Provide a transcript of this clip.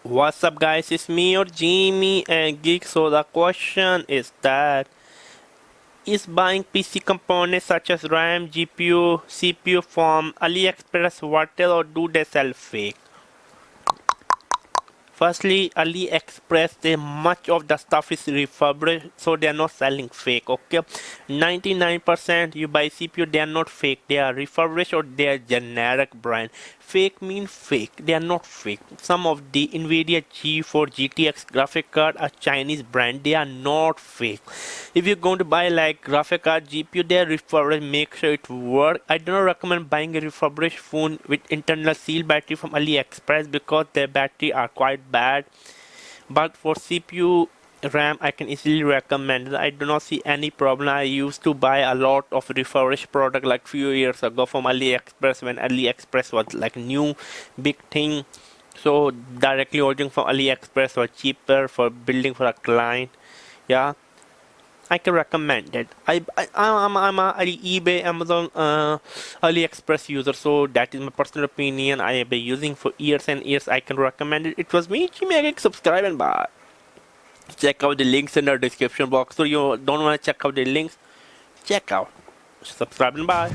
What's up guys, it's me or Jimmy and Geek. So the question is that is buying PC components such as RAM, GPU, CPU from AliExpress worth it or do they sell fake? Firstly, AliExpress, much of the stuff is refurbished, so they are not selling fake. Okay, 99% you buy CPU, they are not fake. They are refurbished or they are generic brand. Fake mean fake. They are not fake. Some of the Nvidia G4 GTX graphic card are Chinese brand. They are not fake. If you're going to buy like graphic card GPU, they are refurbished. Make sure it works. I do not recommend buying a refurbished phone with internal sealed battery from AliExpress because their battery are quite bad. But for CPU RAM I can easily recommend. I do not see any problem. I used to buy a lot of refurbished product like few years ago from AliExpress when AliExpress was like new big thing. So directly ordering from AliExpress was cheaper for building for a client. Yeah, I can recommend it. I'm a eBay, Amazon, AliExpress user, so that is my personal opinion. I have been using for years and years. I can recommend it. It was me, Jimmy. Subscribe and buy. Check out the links in the description box. So you don't want to check out the links, check out, subscribe and buy.